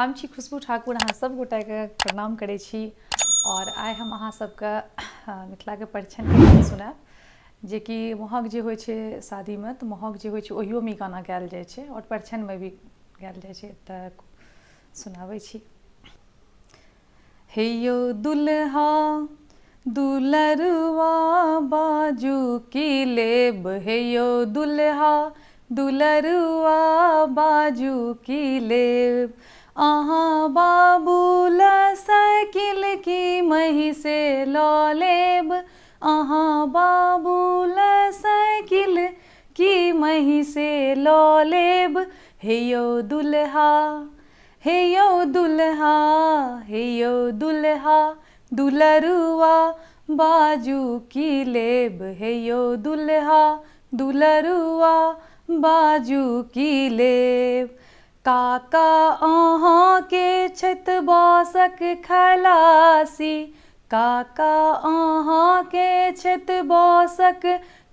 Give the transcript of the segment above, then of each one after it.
हम छी खुशबू ठाकुर, अहाँ सब गोटाके प्रणाम करै छी। और आइ हम अहाँ सबके मिथिलाके परिछन के गाना सुनाएब, जे कि महग जे होइ छै शादीमे, तऽ महग जे होइ छै ओहियोमे गाना गायल जाइ छै और परिछनमे भी गायल जाइ छै। तऽ सुनाबै छी। हे यौ दुल्हा दुलरुआ बाजू की लेब, हे यौ दुल्हा दुलरुआ बाजू की लेब। अहाँ बाबूल साइकिल की महिषे लऽ लेब, अहाँ बाबूल साइकिल की महिषे लऽ लेब। हे यौ दुल्हा हे यौ दुल्हा हे यौ दुल्हा दुलरुआ बाजू की लेब, हे यौ दुल्हा दुलरुआ बाजू की लेब। काका अहाँके छथि बाँसक खलासी, काका अहाँके छथि बाँसक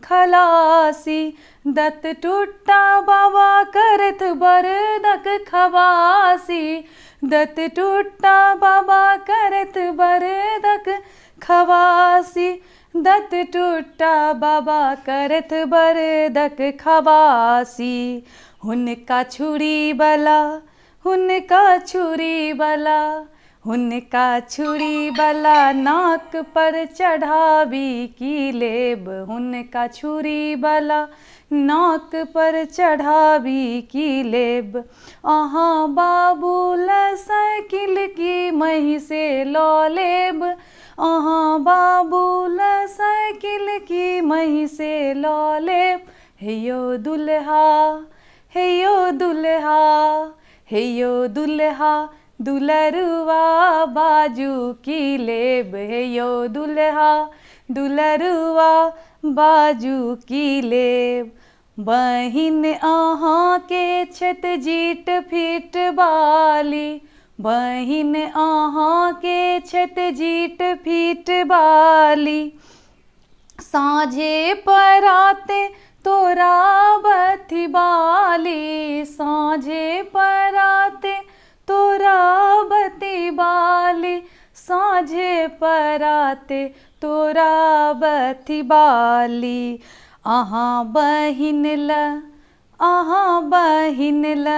खलासी। दत टुट्टा बाबा करैत बरदक खबासी, दत टुट्टा बाबा करैत बरदक खबासी। दत टुट्टा बाबा करैत बरदक खबासी। हुनका छुरी बला हुनका छुरी बला हुनका छुरी बला नाक पर चढ़ाबी की लेब, हुनका छुरी बला नाक पर चढ़ाबी की लेब। अहाँ बाबूल साइकिल की महिषे लऽ लेब, अहाँ बाबूल साइकिल की महिषे लऽ लेब। हे यौ दुल्हा हे यौ दुल्हा हे यौ दुल्हा दुलरुआ बाजू की लेब, हे यौ दुल्हा दुलरुआ बाजू की लेब। बहिन अहाँके छथि जीट फीट बाली, बहिन अहाँके छथि जीट फीट बाली। साँझे पराते तोरा बत्ती बाली, साँझे पराते तोरा बत्ती बाली। साँझे पराते तोरा बत्ती बाली। अहाँ बहिन ल अहाँ बहिन ल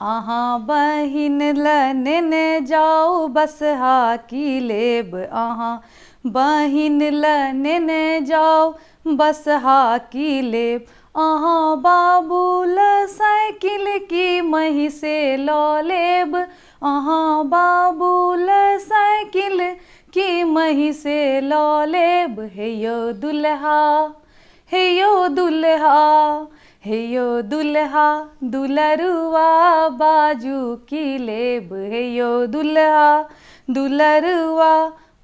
अहाँ बहिन ल नेने जाउ बसहा की लेब, अहाँ बहिन ल नेने जाउ बसहा की लेब। अहाँ बाबूल साइकिल की महिषे लऽ लेब, अहाँ बाबूल साइकिल की महिषे लऽ लेब। हे यौ दुल्हा हे यौ दुल्हा हे यौ दुल्हा दुलरुआ बाजू की लेब, हे यौ दुल्हा दुलरुआ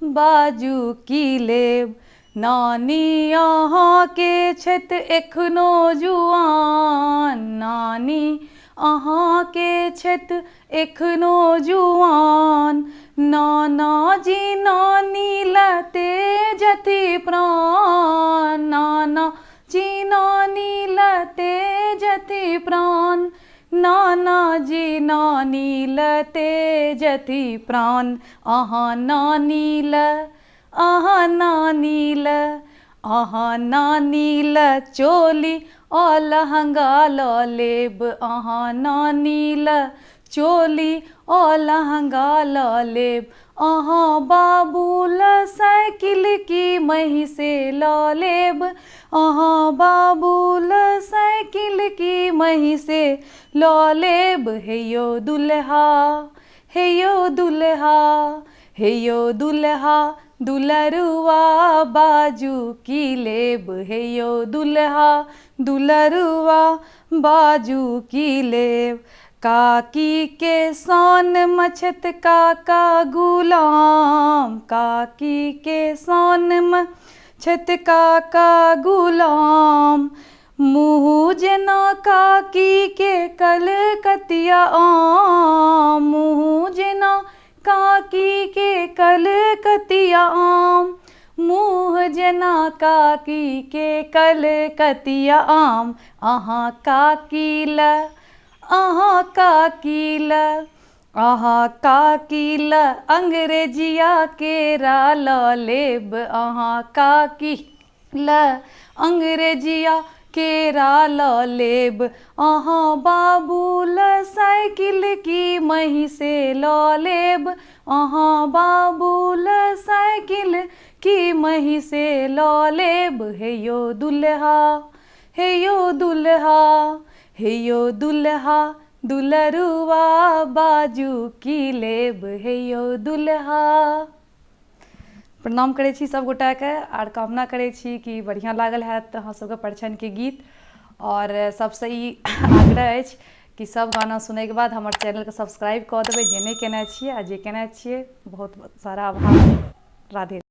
बाजू की लेब। नानी अहाँके छथि एखनो जुआन, नानी अहाँके छथि एखनो जुआन। नानाजी नानी ल तेजथि प्राण, नानाजी नानी ल तेजथि प्राण। नानाजी नानी ल तेजथि प्राण। अहाँ नानी ल अहाँ नानी ल अहाँ नानी ल चोली आ लहंगा लऽ लेब, अहाँ नानी ल चोली आ लहंगा लऽ लेब। अहाँ बाबूल साइकिल की महिषे लऽ लेब, अहाँ बाबूल साइकिल की महिषे लऽ लेब। हे यौ दुल्हा हे यौ दुल्हा हे यौ दुल्हा दुलरुआ बाजू की लेब, हे यौ दुल्हा दुलरुआ बाजू की लेब। काकी के शान में छथि काका गुलाम, काकी के शान में छथि काका गुलाम। मुँह जेना काकी के कलकतिया आम, मुँह जेना काकी के कलकतिया आम। मुँह जेना काकी के कलकतिया आम। अहाँ काकी ल अहाँ काकी ल अहाँ काकिल अंग्रेजिया केरा ल लेब, अहाँ काकिल अंग्रेजिया केरा ल लेब, अहाँ बाबूल साइकिल की मही से ल लेब, अहाँ बाबूल साइकिल की मही से ल लेब। हे यो दुल्हा, हे यो दुल्हा, हे यो दुल्हा, दुलरुआ बाजू की लेब, हे यो दुल्हा। प्रणाम करै छी सब गोटाके आर कामना करै छी कि बढ़िआँ लागल हैत अहाँ सबके परिछनके गीत। और सबसँ ई आग्रह अछि कि सब गाना सुनैके बाद हमर चैनलके सब्सक्राइब कऽ देबै जे नहि केने छिए, आ जे केने छिए बहुत बहुत सारा आभार। राधे।